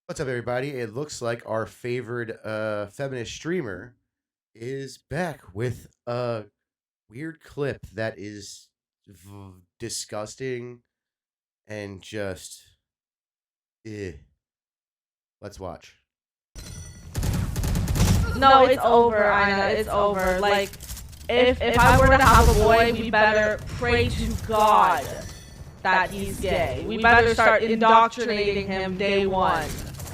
What's up, everybody? It looks like our favorite feminist streamer is back with a weird clip that is disgusting and just eh. Let's watch. No, it's over, Ina. It's over. Like, if I were to have a boy, we better pray to God that he's gay. We better start indoctrinating him day one.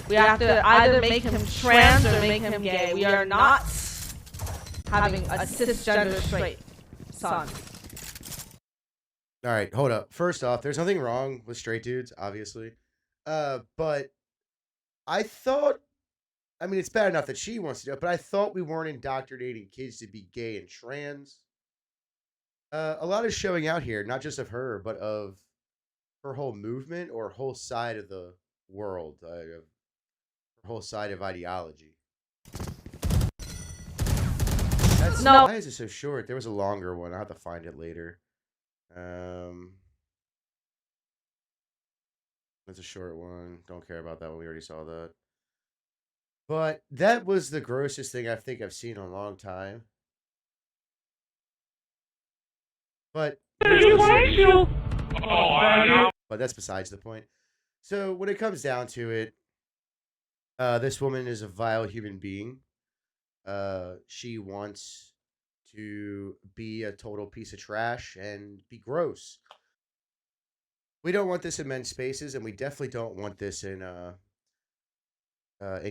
We have to either make him trans or make him gay. We are not having a cisgender straight son. All right, hold up. First off, there's nothing wrong with straight dudes, obviously. But I thought, I mean, it's bad enough that she wants to do it, but I thought we weren't indoctrinating kids to be gay and trans. A lot is showing out here, not just of her, but of her whole movement or whole side of the world, her whole side of ideology. No. Why is it so short? There was a longer one. I'll have to find it later. It's a short one. Don't care about that one. We already saw that. But that was the grossest thing I think I've seen in a long time. But but that's besides the point. So when it comes down to it, this woman is a vile human being. She wants to be a total piece of trash and be gross. We don't want this in men's spaces, and we definitely don't want this in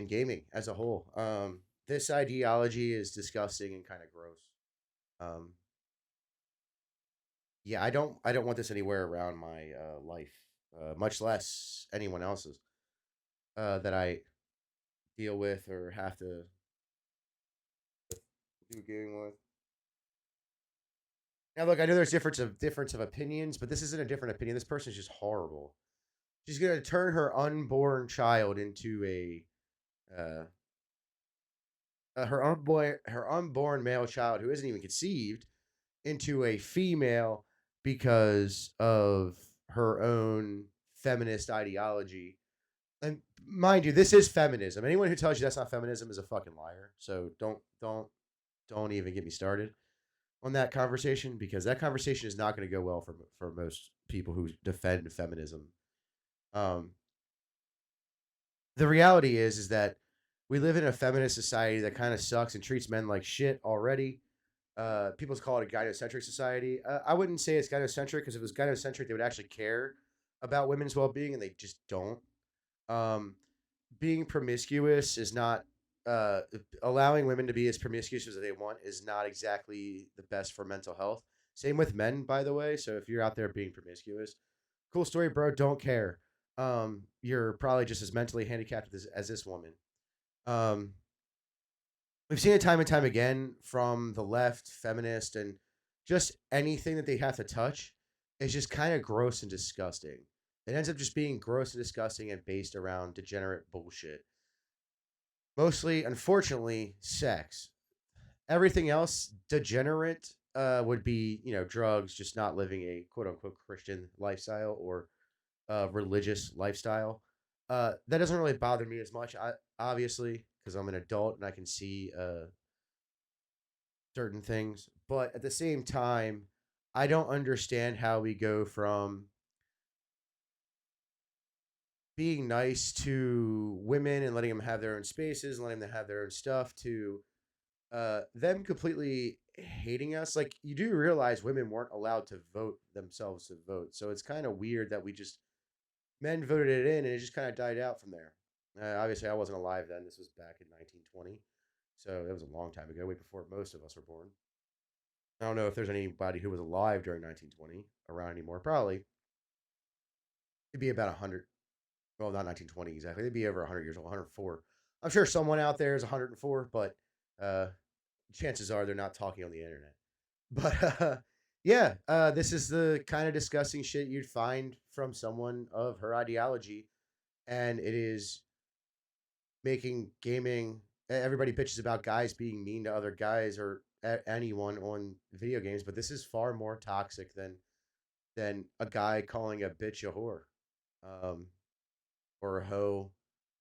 gaming as a whole. This ideology is disgusting and kind of gross. Um, yeah, I don't want this anywhere around my life, much less anyone else's that I deal with or have to do gaming with. Now, look, I know there's difference of opinions, but this isn't a different opinion. This person's just horrible. She's gonna turn her unborn child into uh, her unborn male child who isn't even conceived into a female because of her own feminist ideology. And mind you, this is feminism. Anyone who tells you that's not feminism is a fucking liar. So don't even get me started on that conversation because that conversation is not going to go well for most people who defend feminism. Um, the reality is that we live in a feminist society that kind of sucks and treats men like shit already. People call it a gynocentric society. I wouldn't say it's gynocentric because if it was gynocentric, they would actually care about women's well being, and they just don't. Um, Being promiscuous is not allowing women to be as promiscuous as they want is not exactly the best for mental health. Same with men, by the way. So if you're out there being promiscuous, cool story, bro. Don't care. You're probably just as mentally handicapped as this woman. Um, we've seen it time and time again from the left, feminist, and just anything that they have to touch is just kind of gross and disgusting. It ends up just being gross and disgusting and based around degenerate bullshit. Mostly, unfortunately, sex. Everything else, degenerate, would be, drugs, just not living a quote unquote Christian lifestyle or religious lifestyle. That doesn't really bother me as much, obviously, because I'm an adult and I can see certain things. But at the same time, I don't understand how we go from being nice to women and letting them have their own spaces, letting them have their own stuff, to them completely hating us. Like, you do realize women weren't allowed to vote themselves to vote, so it's kind of weird that we just men voted it in and it just kind of died out from there. Obviously, I wasn't alive then. This was back in 1920, so that was a long time ago, way before most of us were born. I don't know if there's anybody who was alive during 1920 around anymore. Probably it'd be about 100. Well, not 1920 exactly. They'd be over 100 years old, 104. I'm sure someone out there is 104, but uh, chances are they're not talking on the internet. But yeah, this is the kind of disgusting shit you'd find from someone of her ideology, and it is making gaming. Everybody bitches about guys being mean to other guys or anyone on video games, but this is far more toxic than a guy calling a bitch a whore, um, or a hoe.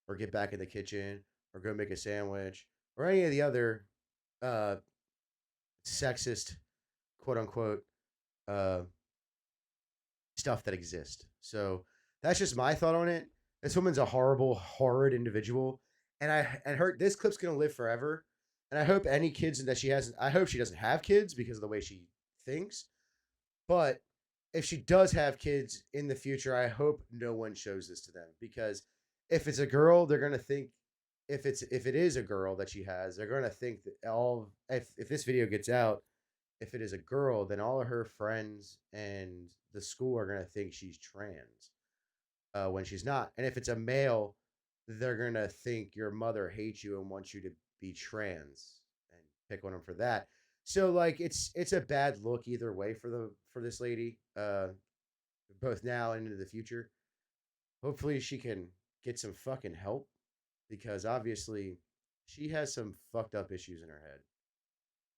or get back in the kitchen or go make a sandwich or any of the other uh, sexist, quote unquote, uh, stuff that exist. So that's just my thought on it. This woman's a horrible, horrid individual, and her this clip's gonna live forever. And I hope any kids that she has, I hope she doesn't have kids because of the way she thinks. But if she does have kids in the future, I hope no one shows this to them because if it's a girl, they're gonna think if it is a girl that she has, they're gonna think that all if this video gets out, if it is a girl, then all of her friends and the school are gonna think she's trans when she's not. And if it's a male, they're gonna think your mother hates you and wants you to be trans and pick on them for that. So like it's a bad look either way for this lady, both now and into the future. Hopefully she can get some fucking help because obviously she has some fucked up issues in her head.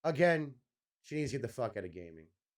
Again, she needs to get the fuck out of gaming.